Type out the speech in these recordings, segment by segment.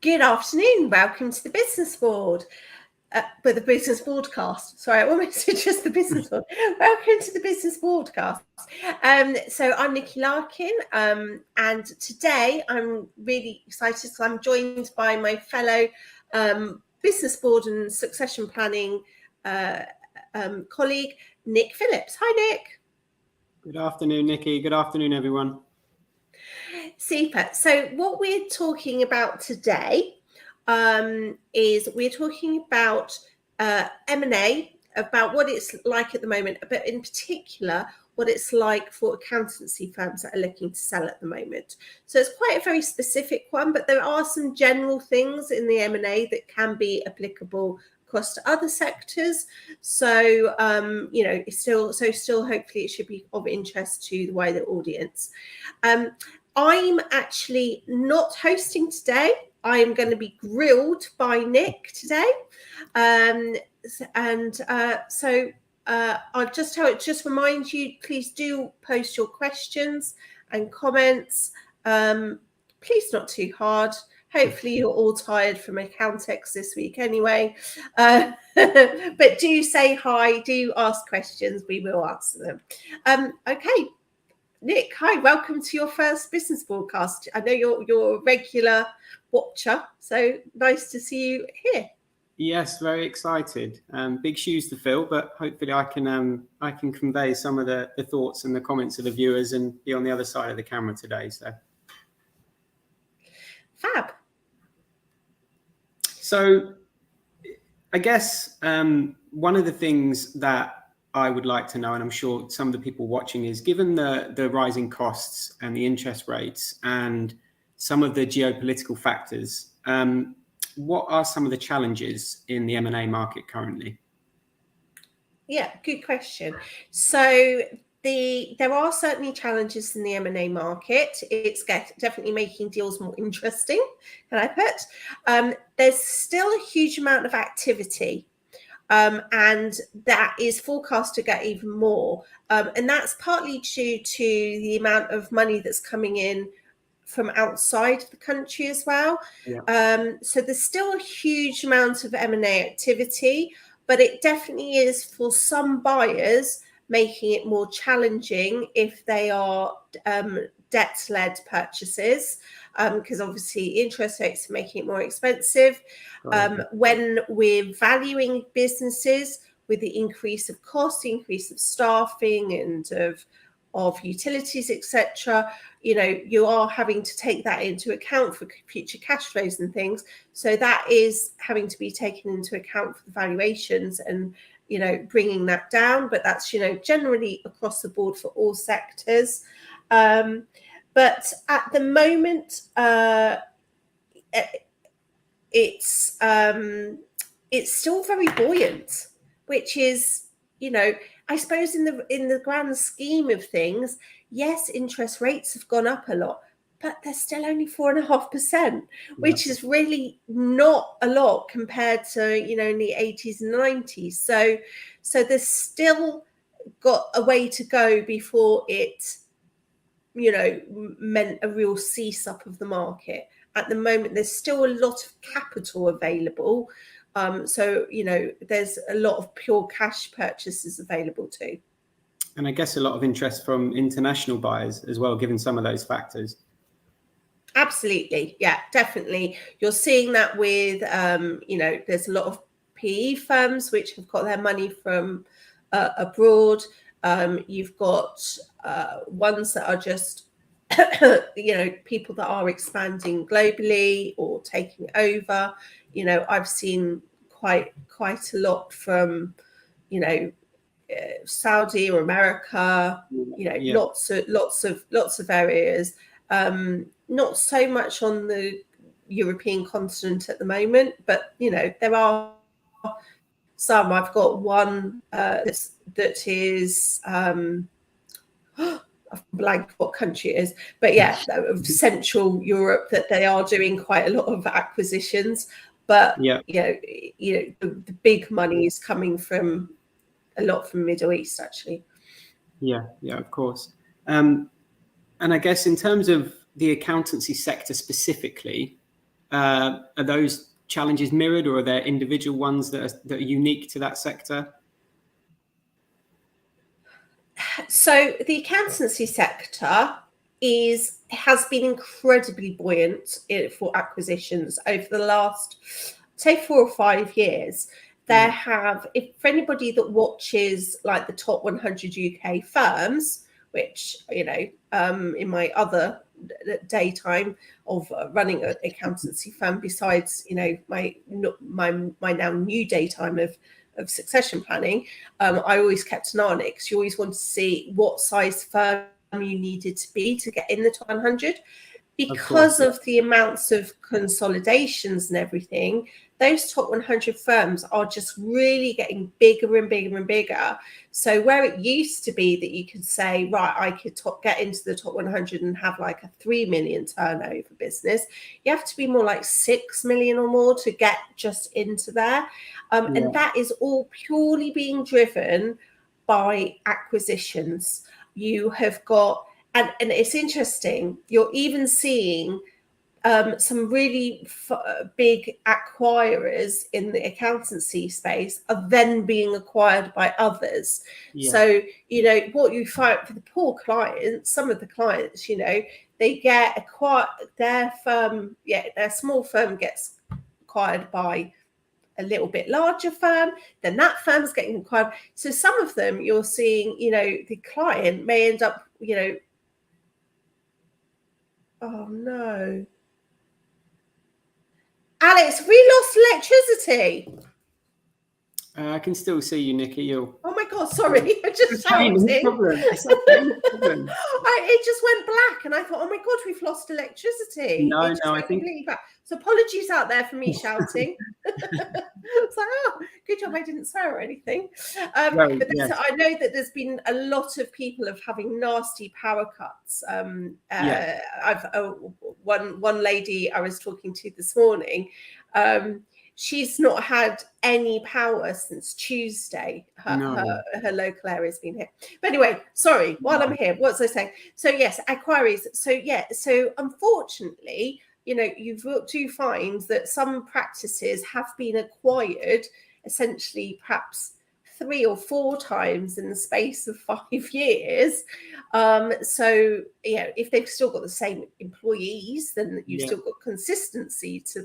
Good afternoon. Welcome to the Business Board, with the Business Boardcast. Sorry, I almost said just the Business Board. Welcome to the Business Boardcast. So I'm Nikki Larkin, and today I'm really excited because I'm joined by my fellow Business Board and Succession Planning colleague, Nick Phillips. Hi, Nick. Good afternoon, Nikki. Good afternoon, everyone. Super. So what we're talking about today is we're talking about M&A, about what it's like at the moment, but in particular, what it's like for accountancy firms that are looking to sell at the moment. So it's quite a very specific one, but there are some general things in the M&A that can be applicable across to other sectors. So, still hopefully it should be of interest to the wider audience. I'm actually not hosting today. I am going to be grilled by Nick today. I'll just remind you, please do post your questions and comments. Please not too hard. Hopefully you're all tired from Accountex this week anyway. But do say hi, do ask questions. We will answer them. Okay. Nick, hi, welcome to your first business broadcast. I know you're a regular watcher, so nice to see you here. Yes, very excited. Big shoes to fill, but hopefully I can convey some of the thoughts and the comments of the viewers and be on the other side of the camera today. So, fab. So, I guess one of the things that I would like to know, and I'm sure some of the people watching, is given the rising costs and the interest rates and some of the geopolitical factors, what are some of the challenges in the M&A market currently? Yeah, good question. So there are certainly challenges in the M&A market. It's definitely making deals more interesting, can I put? There's still a huge amount of activity. And that is forecast to get even more. And that's partly due to the amount of money that's coming in from outside the country as well. Yeah. So there's still a huge amount of M&A activity, but it definitely is for some buyers making it more challenging if they are debt-led purchases, because obviously interest rates are making it more expensive. When we're valuing businesses with the increase of cost, the increase of staffing and of utilities, etc., you are having to take that into account for future cash flows and things. So that is having to be taken into account for the valuations and bringing that down. But that's generally across the board for all sectors. But at the moment, it's still very buoyant, which is, I suppose in the grand scheme of things, yes, interest rates have gone up a lot, but they're still only 4.5%, which is really not a lot compared to, in the 80s and 90s. So there's still got a way to go before it, meant a real cease up of the market. At the moment, there's still a lot of capital available. So, there's a lot of pure cash purchases available too. And I guess a lot of interest from international buyers as well, given some of those factors. Absolutely. Yeah, definitely. You're seeing that with, there's a lot of PE firms which have got their money from abroad. You've got ones that are just, people that are expanding globally or taking over. I've seen quite a lot from, Saudi or America. Lots of areas. Not so much on the European continent at the moment, but there are some. I've got one that is I've blanked what country it is, but yeah, Central Europe, that they are doing quite a lot of acquisitions. But the big money is coming from a lot from Middle East, actually. Yeah, of course. And I guess in terms of the accountancy sector specifically, Are those challenges mirrored, or are there individual ones that are unique to that sector? So the accountancy sector has been incredibly buoyant for acquisitions over the last, say, 4 or 5 years. There have, if for anybody that watches like the top 100 UK firms, which, you know, in my other daytime of running an accountancy firm, besides, you know, my now new daytime of succession planning, I always kept an eye on it, because you always want to see what size firm you needed to be to get in the top 100. Because of the amounts of consolidations and everything, those top 100 firms are just really getting bigger and bigger and bigger. So where it used to be that you could say, right, I could get into the top 100 and have like a 3 million turnover business, you have to be more like 6 million or more to get just into there. And that is all purely being driven by acquisitions. You have got, and it's interesting, you're even seeing some really big acquirers in the accountancy space are then being acquired by others. So, you know, what you find for the poor clients, some of the clients, you know, they get acquired, their firm, their small firm gets acquired by a little bit larger firm, then that firm's getting acquired. So some of them you're seeing, you know, the client may end up, you know, oh no, Alex, we lost electricity. I can still see you, Nikki. Oh my God, sorry. I just shouting. No problem. It's okay, no problem. It just went black and I thought, oh my God, we've lost electricity. No, I think completely black. So apologies out there for me shouting. It's like, oh, good job I didn't swear or anything. But I know that there's been a lot of people having nasty power cuts. I've one lady I was talking to this morning, she's not had any power since Tuesday. Her local area has been hit. But anyway, sorry, while I'm here, what was I saying? So yes, acquiries. So unfortunately, you know, you do find that some practices have been acquired essentially perhaps 3 or 4 times in the space of 5 years. So, you know, if they've still got the same employees, then you've still got consistency to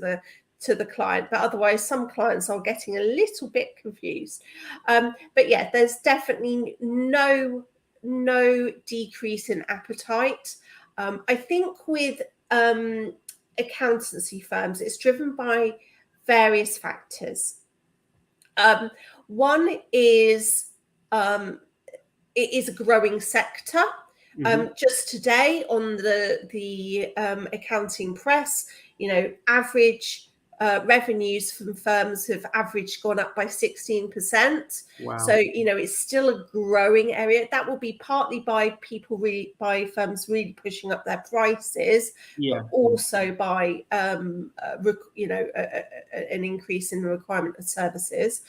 the client, but otherwise some clients are getting a little bit confused. But yeah, there's definitely no decrease in appetite. I think with accountancy firms, it's driven by various factors. One is it is a growing sector. Just today on the accounting press, you know, average revenues from firms have gone up by 16%. Wow. So, you know, it's still a growing area. That will be partly by firms really pushing up their prices, but also by you know, an increase in the requirement of services.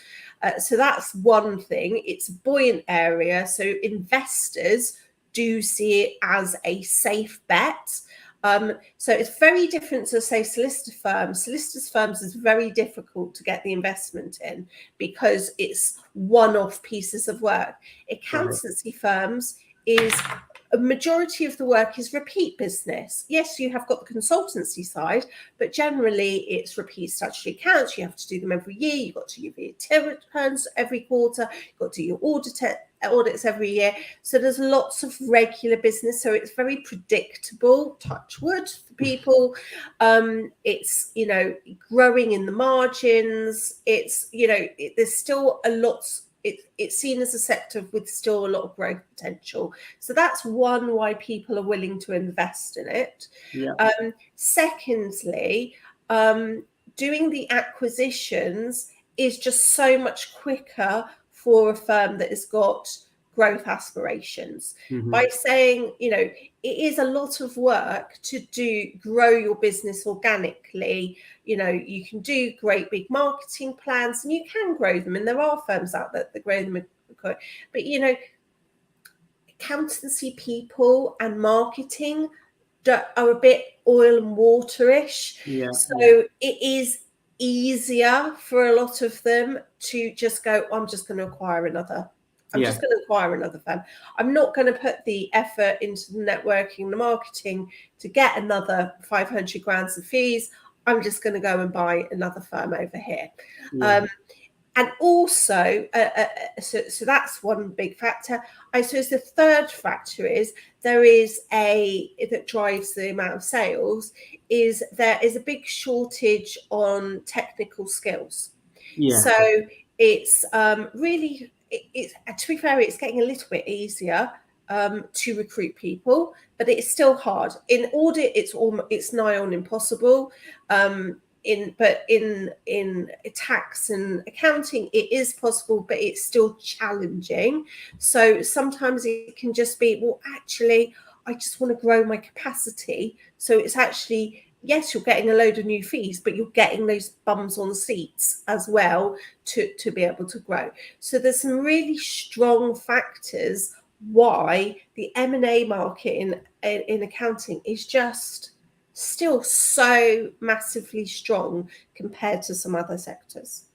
So that's one thing. It's a buoyant area, so investors do see it as a safe bet. So it's very different to, say, solicitor firms. Solicitors firms is very difficult to get the investment in because it's one-off pieces of work. Accountancy firms is a majority of the work is repeat business. Yes, you have got the consultancy side, but generally it's repeat statutory accounts. You have to do them every year. You've got to do your VAT returns every quarter. You've got to do your audits every year. So there's lots of regular business. So it's very predictable, touch wood for people. It's, you know, growing in the margins. It's, you know, there's still a lot. It's seen as a sector with still a lot of growth potential. So that's one why people are willing to invest in it. Secondly, doing the acquisitions is just so much quicker for a firm that has got growth aspirations. By saying, you know, it is a lot of work to grow your business organically. You know, you can do great big marketing plans and you can grow them. And there are firms out there that grow them. But, you know, accountancy people and marketing are a bit oil and waterish. Yeah. So it is easier for a lot of them to just go, I'm just going to acquire another. I'm just going to acquire another firm. I'm not going to put the effort into the networking, the marketing to get another 500 grand of fees. I'm just going to go and buy another firm over here. And also, so that's one big factor. I suppose the third factor is that drives the amount of sales is there is a big shortage on technical skills. So it's really, to be fair, it's getting a little bit easier to recruit people, but it's still hard. In audit, it's nigh on impossible. In tax and accounting, it is possible, but it's still challenging. So sometimes it can just be, well, actually, I just want to grow my capacity. So it's actually, yes, you're getting a load of new fees, but you're getting those bums on seats as well to be able to grow. So there's some really strong factors why the M&A market in accounting is just still so massively strong compared to some other sectors.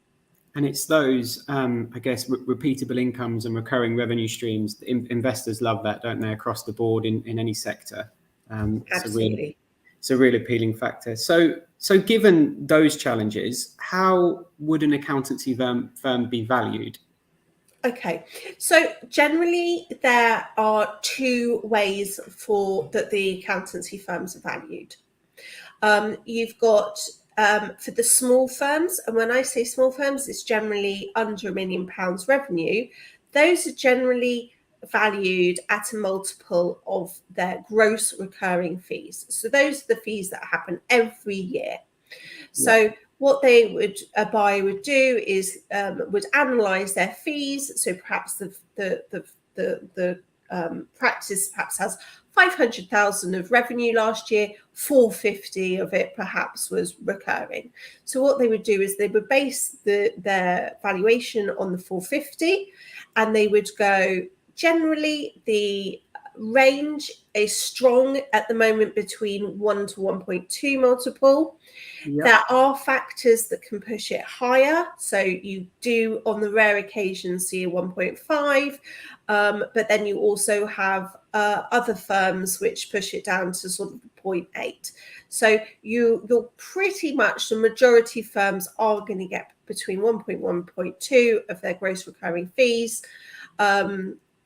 And it's those, I guess, repeatable incomes and recurring revenue streams. Investors love that, don't they, across the board in any sector? Absolutely. It's a real appealing factor. So given those challenges, how would an accountancy firm be valued? Okay, so generally there are two ways that the accountancy firms are valued. You've got for the small firms, and when I say small firms, it's generally under £1 million revenue. Those are generally valued at a multiple of their gross recurring fees. So those are the fees that happen every year. So what a buyer would do is would analyse their fees. So perhaps the practice perhaps has 500,000 of revenue last year, 450 of it perhaps was recurring. So what they would do is they would base their valuation on the 450, and they would go, generally the range is strong at the moment between 1 to 1.2 multiple. There are factors that can push it higher. So you do, on the rare occasion, see a 1.5, but then you also have other firms which push it down to sort of 0.8. So you're pretty much, the majority of firms are going to get between 1.1 and 1.2 of their gross recurring fees.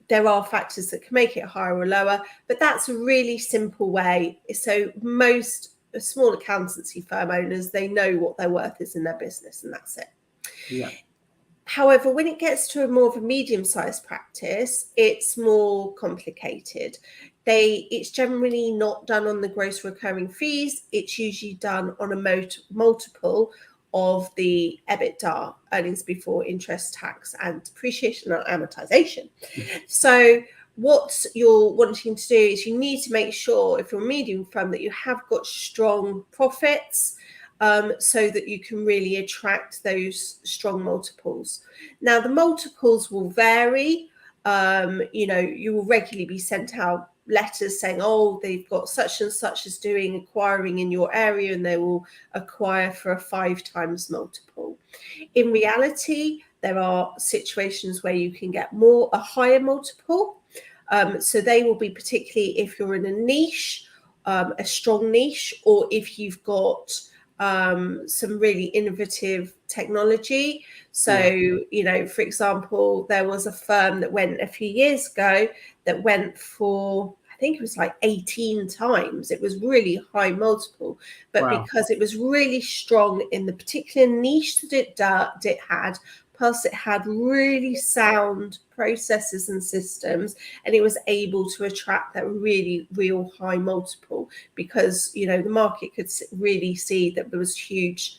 There are factors that can make it higher or lower, but that's a really simple way. So most small accountancy firm owners, they know what their worth is in their business, and that's it. However, when it gets to more of a medium-sized practice, it's more complicated. It's generally not done on the gross recurring fees. It's usually done on a multiple of the EBITDA, earnings before interest, tax, and depreciation and amortization. So what you're wanting to do is you need to make sure, if you're a medium firm, that you have got strong profits, so that you can really attract those strong multiples. Now, the multiples will vary. You will regularly be sent out letters saying, oh, they've got such and such as acquiring in your area, and they will acquire for a 5 times multiple. In reality, there are situations where you can get a higher multiple. So they will be particularly if you're in a niche, a strong niche, or if you've got some really innovative technology. So, for example, there was a firm that went a few years ago that went for, I think it was like 18 times. It was really high multiple, but because it was really strong in the particular niche that it had, plus it had really sound processes and systems, and it was able to attract that really real high multiple because, the market could really see that there was huge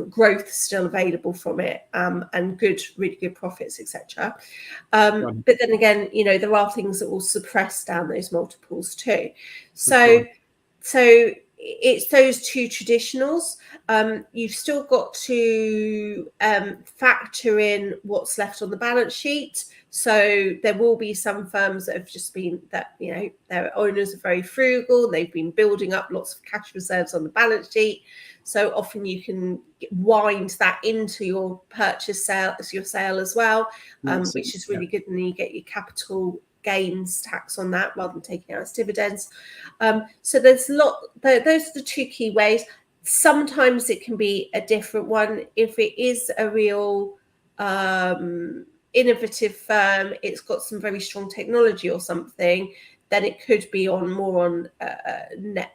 growth still available from it, and really good profits, etc. But then again, there are things that will suppress down those multiples too. So it's those two traditionals. You've still got to factor in what's left on the balance sheet. So there will be some firms that have just been that, their owners are very frugal. They've been building up lots of cash reserves on the balance sheet. So often you can wind that into your sale as well, which is really good. And then you get your capital gains tax on that rather than taking out as dividends. So there's those are the two key ways. Sometimes it can be a different one. If it is a real innovative firm, it's got some very strong technology or something, then it could be more on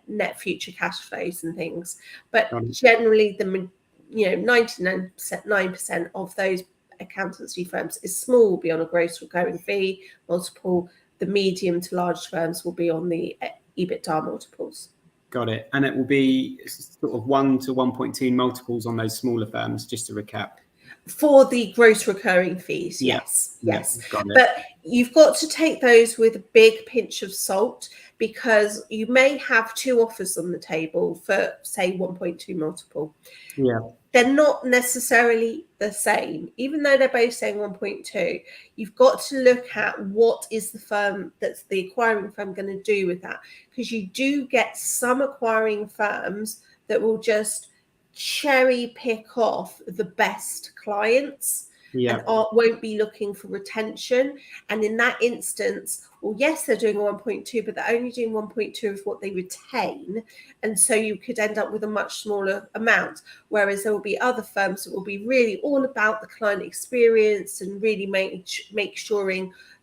net future cash flows and things. But generally, 99% of those accountancy firms is small, will be on a gross recurring fee multiple. The medium to large firms will be on the EBITDA multiples. Got it. And it will be sort of 1 to 1.2 multiples on those smaller firms, just to recap. For the gross recurring fees, yes. Got it. But you've got to take those with a big pinch of salt, because you may have two offers on the table for, say, 1.2 multiple. Yeah. They're not necessarily the same, even though they're both saying 1.2. You've got to look at what is the firm that's the acquiring firm going to do with that, because you do get some acquiring firms that will just cherry pick off the best clients and won't be looking for retention. And in that instance, well, yes, they're doing 1.2, but they're only doing 1.2 of what they retain. And so you could end up with a much smaller amount. Whereas there will be other firms that will be really all about the client experience and really make sure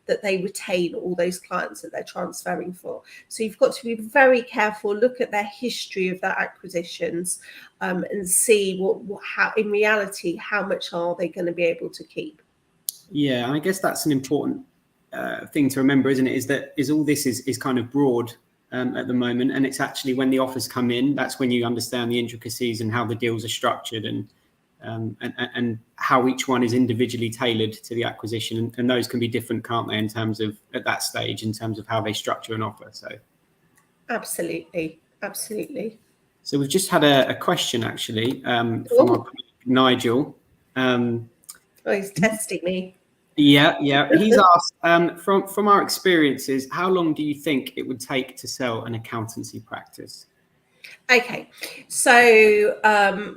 that they retain all those clients that they're transferring for. So you've got to be very careful, look at their history of their acquisitions, and see how in reality, how much are they going to be able to keep. Yeah, and I guess that's an important thing to remember, isn't it? Is all this is kind of broad at the moment, and it's actually when the offers come in, that's when you understand the intricacies and how the deals are structured, and how each one is individually tailored to the acquisition, and those can be different, can't they, in terms of at that stage, in terms of how they structure an offer. So absolutely. So we've just had a question actually from our colleague Nigel. He's testing me. Yeah. He's asked, from our experiences, how long do you think it would take to sell an accountancy practice? Okay, so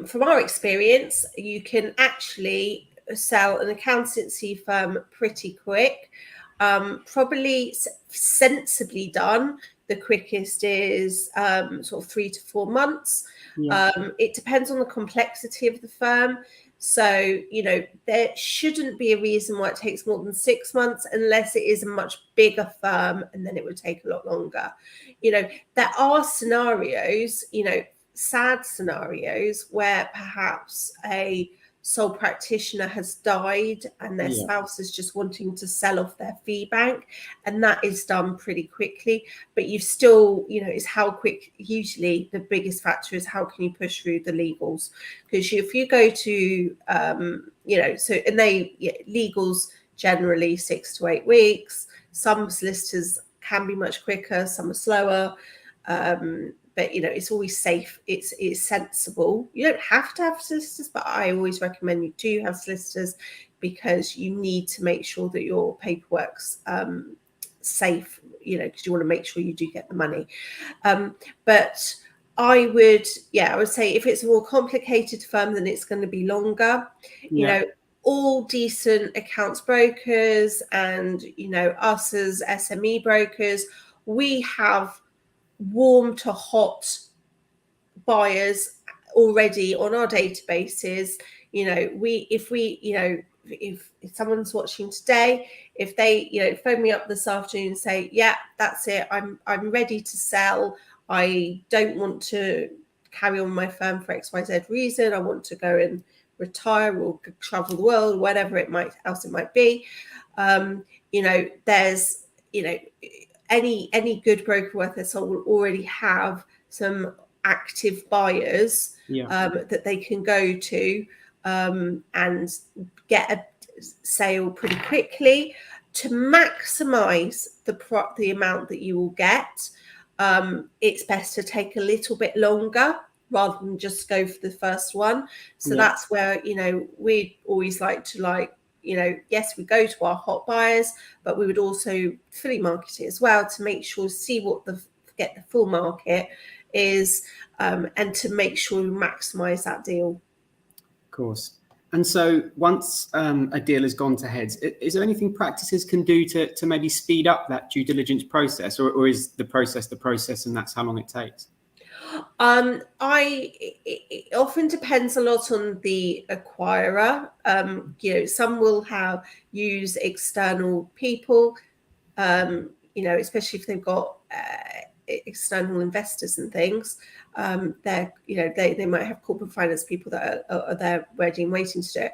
from our experience, you can actually sell an accountancy firm pretty quick. Probably sensibly done, the quickest is sort of 3 to 4 months. It depends on the complexity of the firm. So, there shouldn't be a reason why it takes more than 6 months, unless it is a much bigger firm, and then it would take a lot longer. There are scenarios, sad scenarios, where perhaps a sole practitioner has died and their spouse is just wanting to sell off their fee bank, and that is done pretty quickly. But you've still, is how quick. Usually the biggest factor is how can you push through the legals, because if you go to legals generally 6 to 8 weeks. Some solicitors can be much quicker, some are slower, but it's always safe. It's sensible. You don't have to have solicitors, but I always recommend you do have solicitors, because you need to make sure that your paperwork's safe, because you want to make sure you do get the money. But I would say if it's a more complicated firm, then it's going to be longer. All decent accounts brokers and us as SME brokers, we have warm to hot buyers already on our databases. If someone's watching today, if they phone me up this afternoon and say, yeah, that's it, I'm ready to sell, I don't want to carry on my firm for XYZ reason, I want to go and retire or travel the world, whatever it might be, there's any good broker worth their salt will already have some active buyers that they can go to and get a sale pretty quickly. To maximize the amount that you will get, it's best to take a little bit longer rather than just go for the first one. So that's where, we always like to yes, we go to our hot buyers, but we would also fully market it as well to make sure, get the full market is, and to make sure we maximize that deal. Of course. And so once a deal has gone to heads, is there anything practices can do to maybe speed up that due diligence process, or is the process and that's how long it takes? It often depends a lot on the acquirer. Some will use external people, especially if they've got external investors and things. They might have corporate finance people that are there ready and waiting to do it.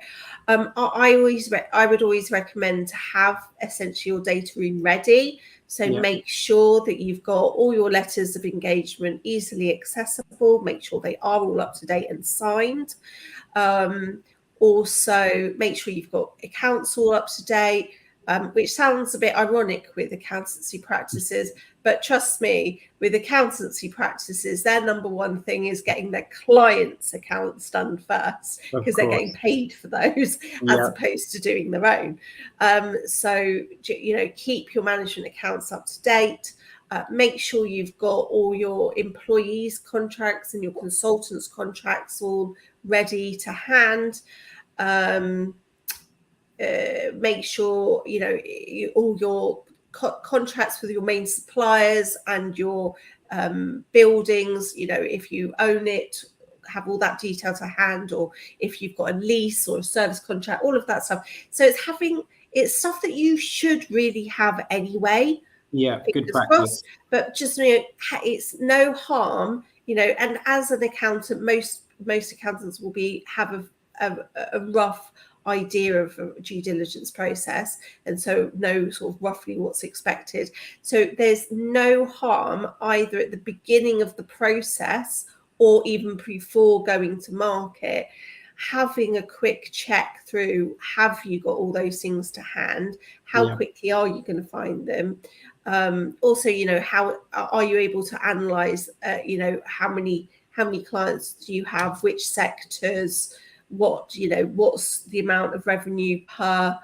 I would always recommend to have essentially your data room ready. So make sure that you've got all your letters of engagement easily accessible. Make sure they are all up to date and signed. Also, make sure you've got accounts all up to date, which sounds a bit ironic with accountancy practices. But trust me, with accountancy practices, their number one thing is getting their clients' accounts done first, because they're getting paid for those as opposed to doing their own. So, keep your management accounts up to date. Make sure you've got all your employees' contracts and your consultants' contracts all ready to hand. Make sure, all your contracts with your main suppliers and your buildings, if you own it, have all that detail to hand, or if you've got a lease or a service contract, all of that stuff. So it's stuff that you should really have anyway. Yeah, good practice. But just, it's no harm, and as an accountant, most accountants will have a rough idea of a due diligence process, and so know sort of roughly what's expected. So there's no harm either at the beginning of the process or even before going to market, having a quick check through, have you got all those things to hand? How quickly are you going to find them? Also, how are you able to analyze, how many clients do you have, which sectors, what's the amount of revenue per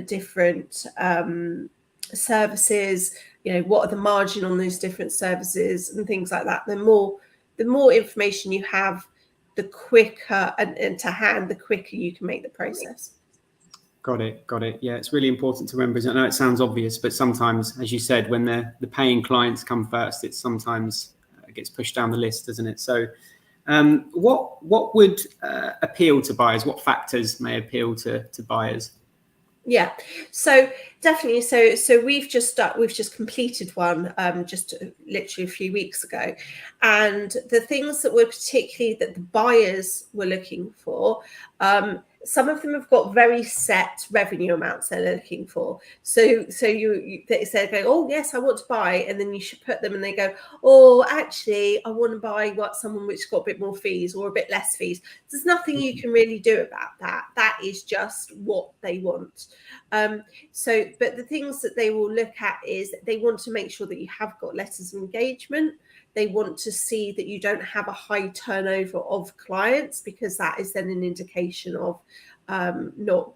different services, what are the margin on those different services and things like that. The more information you have, the quicker and to hand, the quicker you can make the process. Got it. Yeah, it's really important to remember. I know it sounds obvious, but sometimes, as you said, when the paying clients come first, it sometimes gets pushed down the list, doesn't it? So what would appeal to buyers? What factors may appeal to buyers? Yeah, so definitely. So we've just completed one just literally a few weeks ago, and the things that were particularly that the buyers were looking for, some of them have got very set revenue amounts they're looking for. So they're going, oh yes, I want to buy, and then you should put them, and they go, oh actually, I want to buy someone which got a bit more fees or a bit less fees. There's nothing you can really do about that. That is just what they want. But the things that they will look at is they want to make sure that you have got letters of engagement. They want to see that you don't have a high turnover of clients, because that is then an indication of not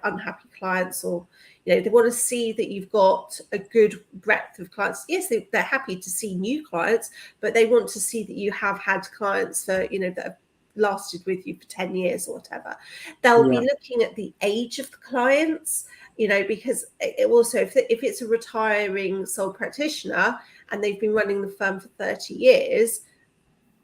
unhappy clients, or they want to see that you've got a good breadth of clients. Yes, they're happy to see new clients, but they want to see that you have had clients for that have lasted with you for 10 years or whatever. They'll be looking at the age of the clients, because also if it's a retiring sole practitioner and they've been running the firm for 30 years,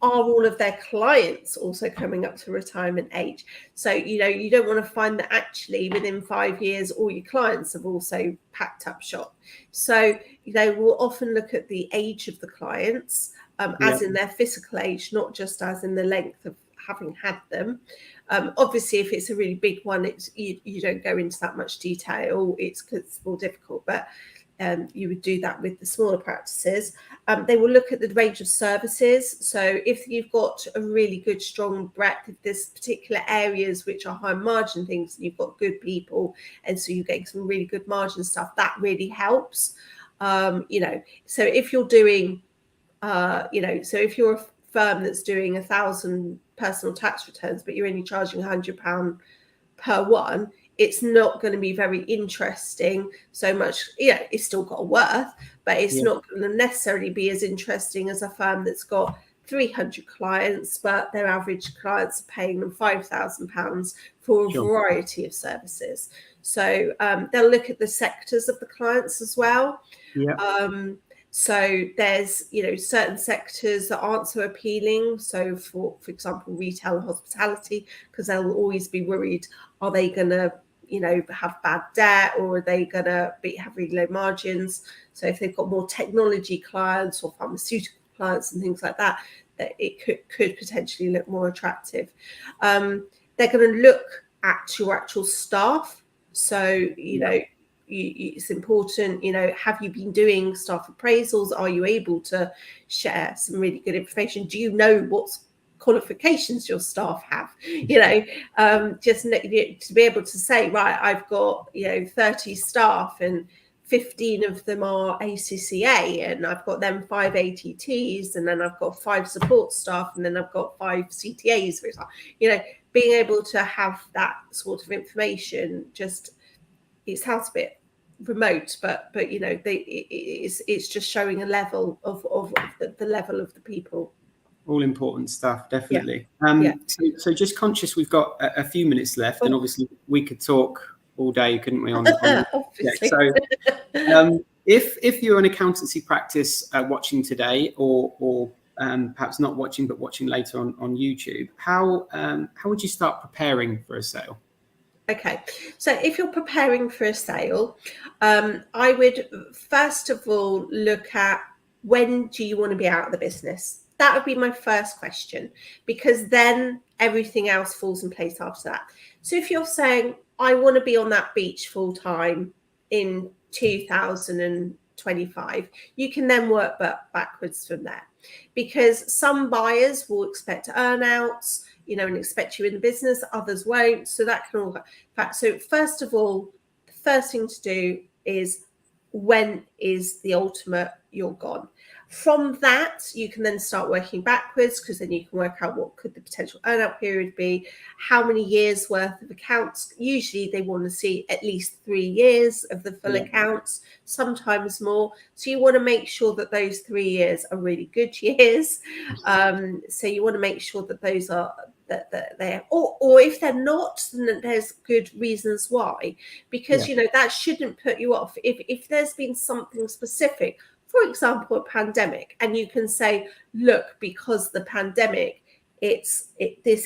are all of their clients also coming up to retirement age? So, you don't want to find that actually within 5 years, all your clients have also packed up shop. So they will often look at the age of the clients, as in their physical age, not just as in the length of having had them. Obviously, if it's a really big one, you don't go into that much detail. It's more difficult, but you would do that with the smaller practices. They will look at the range of services. So if you've got a really good, strong breadth of this particular areas, which are high margin things, and you've got good people, and so you're getting some really good margin stuff, that really helps. So if you're doing, so if you're a firm that's doing 1,000 personal tax returns, but you're only charging £100 per one, it's not going to be very interesting so much. It's still got a worth, but it's not going to necessarily be as interesting as a firm that's got 300 clients, but their average clients are paying them £5,000 for a variety of services. So they'll look at the sectors of the clients as well. So there's, certain sectors that aren't so appealing. So for example, retail and hospitality, because they'll always be worried, are they going to, have bad debt, or are they going to have really low margins? So if they've got more technology clients or pharmaceutical clients and things like that, it could potentially look more attractive. They're going to look at your actual staff. So, it's important, have you been doing staff appraisals? Are you able to share some really good information? Do you know what qualifications your staff have? Just to be able to say, right, I've got 30 staff and 15 of them are ACCA, and I've got them 5 ATTs, and then I've got 5 support staff, and then I've got 5 CTAs, for example. Being able to have that sort of information, it sounds a bit remote, but it's just showing a level of the level of the people. All important stuff, definitely. So just conscious we've got a few minutes left, and obviously we could talk all day, couldn't we? Obviously. So if you're an accountancy practice watching today, or perhaps not watching but watching later on YouTube, how would you start preparing for a sale? Okay, so if you're preparing for a sale, I would first of all look at, when do you want to be out of the business? That would be my first question, because then everything else falls in place after that. So if you're saying, I want to be on that beach full time in 2025, you can then work backwards from there, because some buyers will expect earnouts, and expect you in the business, others won't. So that can all fact. So first of all, the first thing to do is, when is the ultimate you're gone? From that, you can then start working backwards, because then you can work out what could the potential earnout period be, how many years worth of accounts. Usually they want to see at least 3 years of the full accounts, sometimes more. So you want to make sure that those 3 years are really good years. So you want to make sure that those are, that they're, or if they're not, then there's good reasons why, because that shouldn't put you off. If there's been something specific, for example, a pandemic, and you can say, look, because the pandemic, this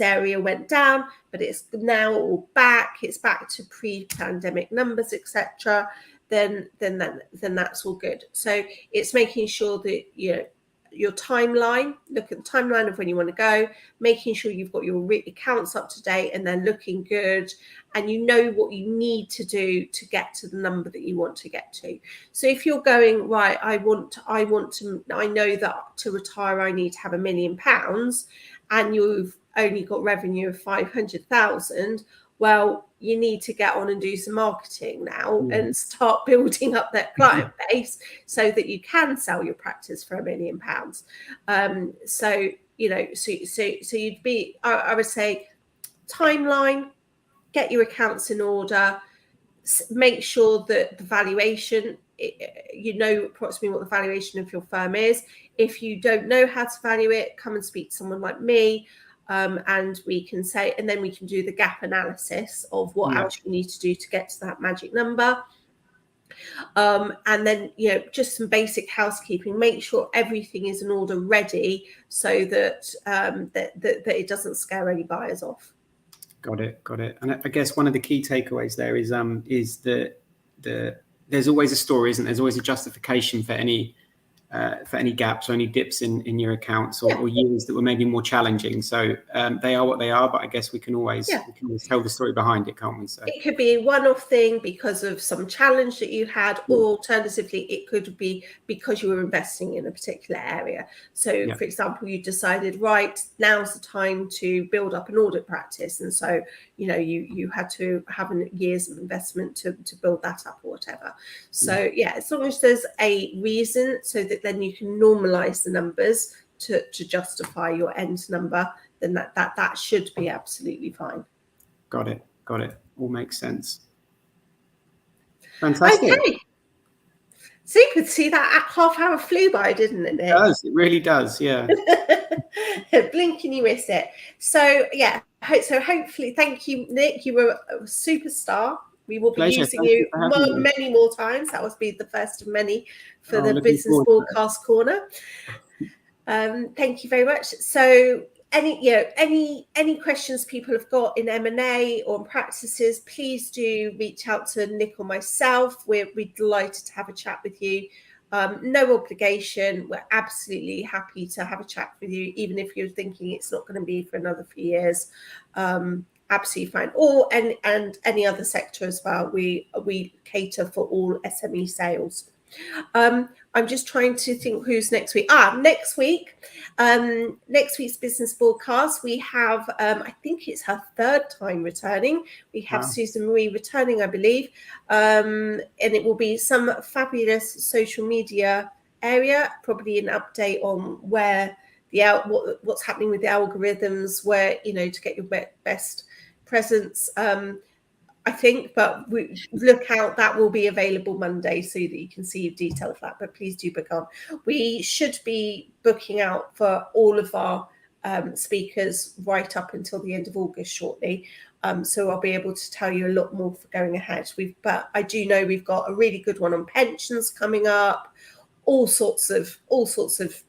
area went down, but it's now all back, it's back to pre-pandemic numbers, etc., then that's all good. So it's making sure that your timeline, look at the timeline of when you want to go, making sure you've got your accounts up to date and they're looking good, and you know what you need to do to get to the number that you want to get to. So if you're going, right, I know that to retire I need to have £1 million, and you've only got revenue of 500,000, well, you need to get on and do some marketing now and start building up that client base so that you can sell your practice for £1 million. So you'd be, I would say, timeline, get your accounts in order, make sure that the valuation, approximately what the valuation of your firm is. If you don't know how to value it, come and speak to someone like me. And we can say, and then we can do the gap analysis of what else you need to do to get to that magic number. And then, just some basic housekeeping, make sure everything is in order, ready, so that that it doesn't scare any buyers off. Got it. And I guess one of the key takeaways there is that there's always a story, isn't there? There's always a justification for any for any gaps or any dips in your accounts or years that were maybe more challenging. So they are what they are, but I guess we can always tell the story behind it, can't we? So it could be a one-off thing because of some challenge that you had, or alternatively, it could be because you were investing in a particular area. So, for example, you decided, right, now's the time to build up an audit practice, and so you had to have years of investment to build that up or whatever. So as long as there's a reason, so that then you can normalize the numbers to justify your end number, then that should be absolutely fine. Got it. All makes sense. Fantastic. Okay. Super. See, that half hour flew by, didn't it, Nick? It does. It really does. Yeah. Blink and you miss it. So so hopefully, thank you, Nick. You were a superstar. We will be using you many more times. That will be the first of many for the Business Boardcast Corner. Thank you very much. So any questions people have got in M&A or practices, please do reach out to Nick or myself. We're delighted to have a chat with you. No obligation. We're absolutely happy to have a chat with you, even if you're thinking it's not going to be for another few years. Absolutely fine. Or and any other sector as well. We cater for all SME sales. I'm just trying to think who's next week. Next week's Business Broadcast, we have, I think it's her third time returning. We have Susan Marie returning, I believe, and it will be some fabulous social media area, probably an update on where what's happening with the algorithms, where to get your best presence. I think, but we look out, that will be available Monday so that you can see the detail of that, but please do book on. We should be booking out for all of our speakers right up until the end of August shortly. So I'll be able to tell you a lot more for going ahead. But I do know we've got a really good one on pensions coming up, all sorts of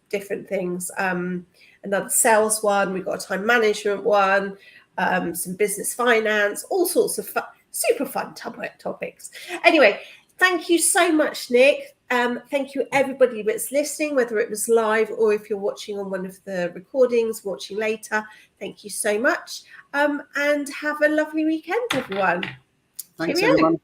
different things. Another sales one, we've got a time management one, some business finance, all sorts of super fun topics. Anyway, thank you so much, Nick. Thank you everybody that's listening, whether it was live or if you're watching on one of the recordings, watching later. Thank you so much, and have a lovely weekend, everyone. Thanks, everyone.